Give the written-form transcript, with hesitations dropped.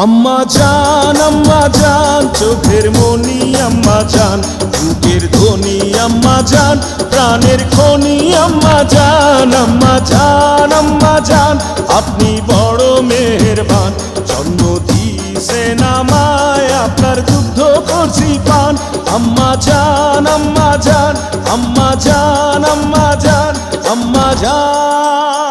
আম্মা জান চোখের মনি আম্মা জান, বুকের ধ্বনি আম্মা জান, প্রাণের খনি আম্মা জান। আম্মা জান আপনি বড় মেহেরবান, জন্ম দিয়েছেন আমায়, আপনার দুগ্ধ করছি পান। আম্মা জান আম্মা জান আম্মা জান আম্মা জান আম্মা জান।